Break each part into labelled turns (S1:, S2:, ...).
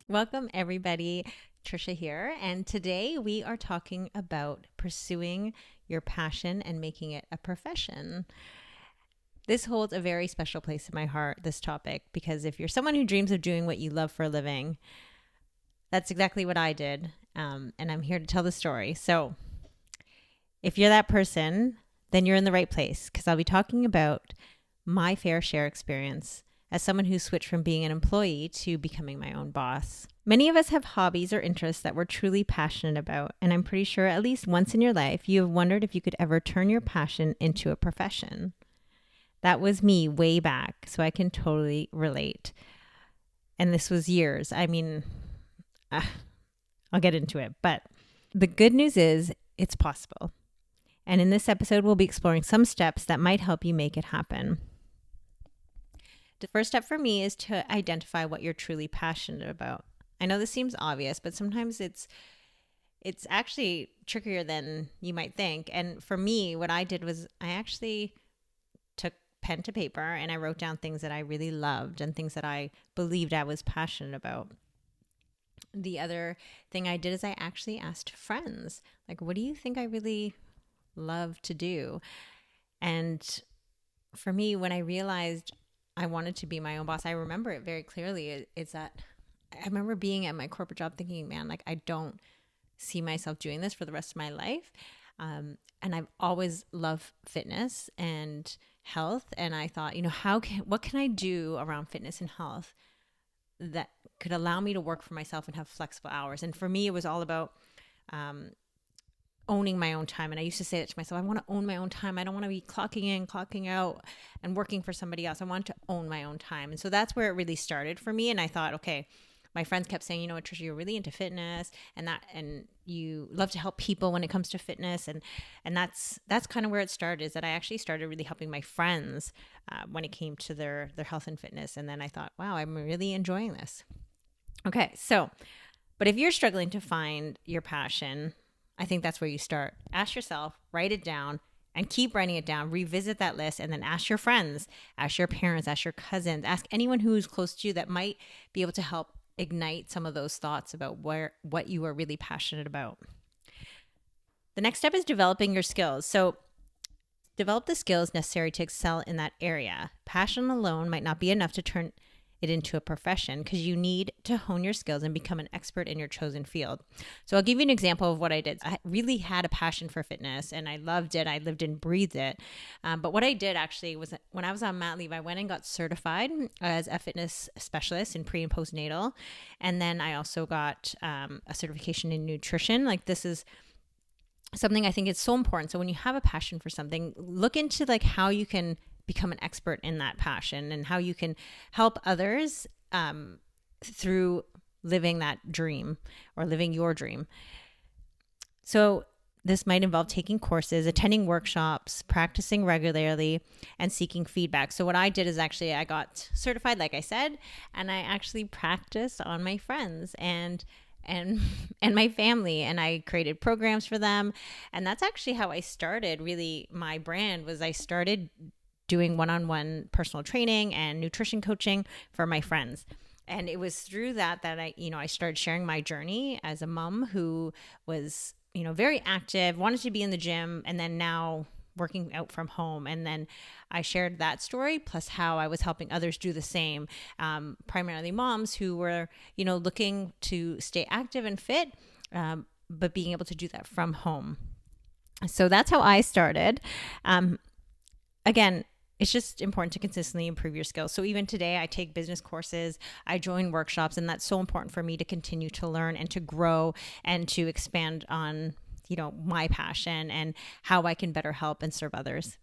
S1: Welcome, everybody. Trisha here, and today we are talking about pursuing your passion and making it a profession. This holds a very special place in my heart, this topic, because if you're someone who dreams of doing what you love for a living, that's exactly what I did, and I'm here to tell the story. So, if you're that person, then you're in the right place because I'll be talking about my fair share experience as someone who switched from being an employee to becoming my own boss. Many of us have hobbies or interests that we're truly passionate about, and I'm pretty sure at least once in your life you have wondered if you could ever turn your passion into a profession. That was me way back, so I can totally relate. And this was years. I'll get into it, but the good news is it's possible. And in this episode, we'll be exploring some steps that might help you make it happen. The first step for me is to identify what you're truly passionate about. I know this seems obvious, but sometimes it's actually trickier than you might think. And for me, what I did was I actually took pen to paper and I wrote down things that I really loved and things that I believed I was passionate about. The other thing I did is I actually asked friends, like, what do you think I really love to do? And for me, when I realized I wanted to be my own boss, I remember it very clearly. It's that I remember being at my corporate job thinking, man, like I don't see myself doing this for the rest of my life. And I've always loved fitness and health. And I thought, what can I do around fitness and health that could allow me to work for myself and have flexible hours? And for me, it was all about owning my own time. And I used to say that to myself, I want to own my own time. I don't want to be clocking in, clocking out and working for somebody else. I want to own my own time. And so that's where it really started for me. And I thought, okay, my friends kept saying, Trisha, you're really into fitness and you love to help people when it comes to fitness. And that's kind of where it started, is that I actually started really helping my friends when it came to their health and fitness. And then I thought, wow, I'm really enjoying this. Okay. So, but if you're struggling to find your passion, I think that's where you start. Ask yourself, write it down, and keep writing it down. Revisit that list, and then ask your friends, ask your parents, ask your cousins, ask anyone who's close to you that might be able to help ignite some of those thoughts about what you are really passionate about. The next step is developing your skills. So develop the skills necessary to excel in that area. Passion alone might not be enough to turn it into a profession, because you need to hone your skills and become an expert in your chosen field. So I'll give you an example of what I did. I really had a passion for fitness and I loved it. I lived and breathed it. But what I did actually was, when I was on mat leave, I went and got certified as a fitness specialist in pre and postnatal. And then I also got a certification in nutrition. Like, this is something I think it's so important. So when you have a passion for something, look into like how you can become an expert in that passion and how you can help others through living that dream or living your dream. So this might involve taking courses, attending workshops, practicing regularly, and seeking feedback. So what I did is actually I got certified, like I said, and I actually practiced on my friends and my family, and I created programs for them. And that's actually how I started. Really, my brand was, I started doing one-on-one personal training and nutrition coaching for my friends. And it was through that I started sharing my journey as a mom who was, very active, wanted to be in the gym, and then now working out from home. And then I shared that story, plus how I was helping others do the same, primarily moms who were, looking to stay active and fit, but being able to do that from home. So that's how I started. Again, it's just important to consistently improve your skills. So even today, I take business courses, I join workshops, and that's so important for me to continue to learn and to grow and to expand on, my passion and how I can better help and serve others.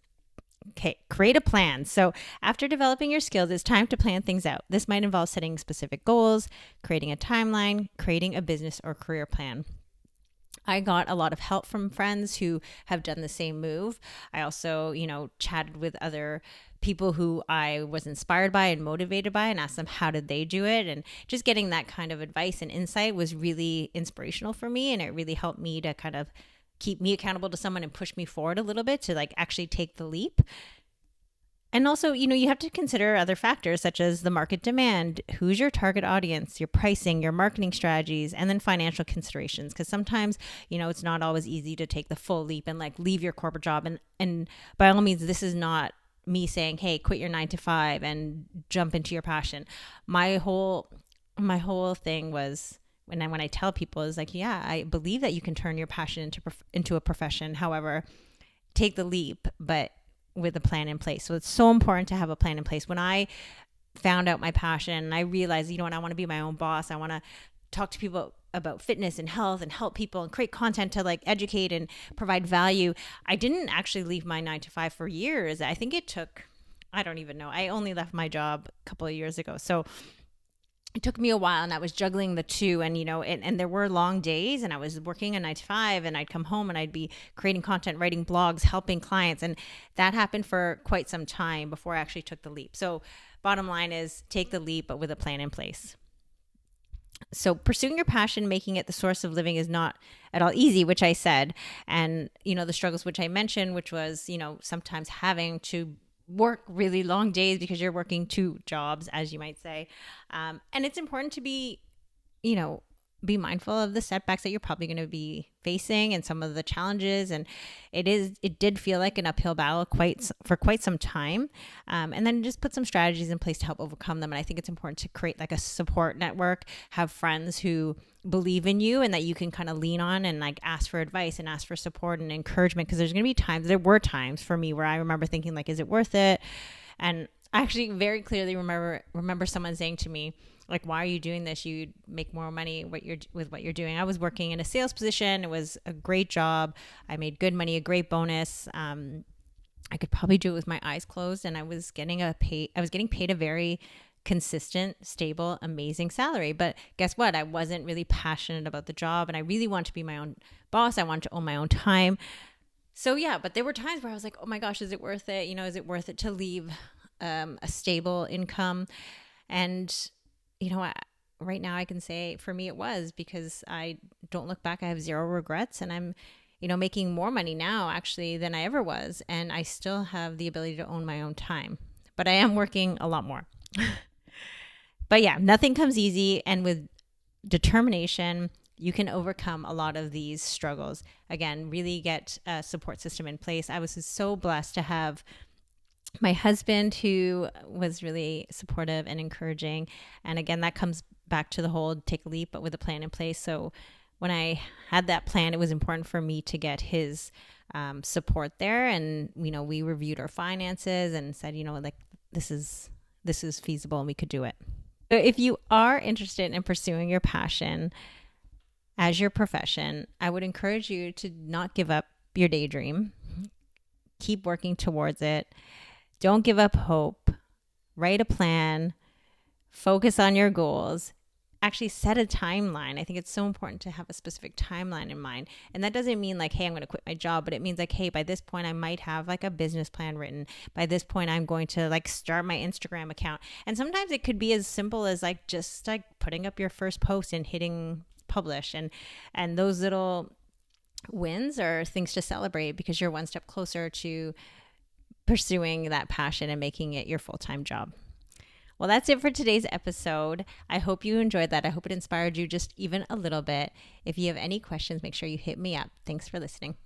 S1: Okay, create a plan. So after developing your skills, it's time to plan things out. This might involve setting specific goals, creating a timeline, creating a business or career plan. I got a lot of help from friends who have done the same move. I also, chatted with other people who I was inspired by and motivated by and asked them how did they do it. And just getting that kind of advice and insight was really inspirational for me. And it really helped me to kind of keep me accountable to someone and push me forward a little bit to like actually take the leap. And also, you have to consider other factors such as the market demand, who's your target audience, your pricing, your marketing strategies, and then financial considerations. Because sometimes, it's not always easy to take the full leap and like leave your corporate job. And by all means, this is not me saying, hey, quit your 9 to 5 and jump into your passion. My whole thing was, when I tell people is like, yeah, I believe that you can turn your passion into a profession. However, take the leap, but with a plan in place. So it's so important to have a plan in place. When I found out my passion and I realized, I want to be my own boss. I want to talk to people about fitness and health and help people and create content to like educate and provide value. I didn't actually leave my 9 to 5 for years. I think it took, I don't even know. I only left my job a couple of years ago. So it took me a while, and I was juggling the two, and and there were long days, and I was working a 9 to 5, and I'd come home and I'd be creating content, writing blogs, helping clients, and that happened for quite some time before I actually took the leap. So bottom line is, take the leap, but with a plan in place. So pursuing your passion, making it the source of living, is not at all easy, which I said, and the struggles which I mentioned, which was sometimes having to work really long days because you're working 2 jobs, as you might say. And it's important to be mindful of the setbacks that you're probably going to be facing and some of the challenges. And it did feel like an uphill battle for quite some time. And then just put some strategies in place to help overcome them. And I think it's important to create like a support network, have friends who believe in you and that you can kind of lean on and like ask for advice and ask for support and encouragement. Because there were times for me where I remember thinking like, is it worth it? And I actually very clearly remember someone saying to me, like, why are you doing this? You'd make more money with what you're doing. I was working in a sales position. It was a great job. I made good money, a great bonus. I could probably do it with my eyes closed, and I was getting paid a very consistent, stable, amazing salary. But guess what? I wasn't really passionate about the job, and I really wanted to be my own boss. I wanted to own my own time. So yeah, but there were times where I was like, oh my gosh, is it worth it? Is it worth it to leave a stable income? And right now I can say for me it was, because I don't look back. I have zero regrets, and I'm, making more money now actually than I ever was. And I still have the ability to own my own time, but I am working a lot more. But yeah, nothing comes easy. And with determination, you can overcome a lot of these struggles. Again, really get a support system in place. I was so blessed to have my husband, who was really supportive and encouraging. And again, that comes back to the whole take a leap, but with a plan in place. So when I had that plan, it was important for me to get his support there. And, we reviewed our finances and said, like, this is feasible and we could do it. So if you are interested in pursuing your passion as your profession, I would encourage you to not give up your daydream. Keep working towards it. Don't give up hope. Write a plan. Focus on your goals. Actually set a timeline. I think it's so important to have a specific timeline in mind. And that doesn't mean like, hey, I'm going to quit my job, but it means like, hey, by this point I might have like a business plan written. By this point I'm going to like start my Instagram account. And sometimes it could be as simple as like just like putting up your first post and hitting publish. And those little wins are things to celebrate, because you're one step closer to pursuing that passion and making it your full-time job. Well, that's it for today's episode. I hope you enjoyed that. I hope it inspired you just even a little bit. If you have any questions, make sure you hit me up. Thanks for listening.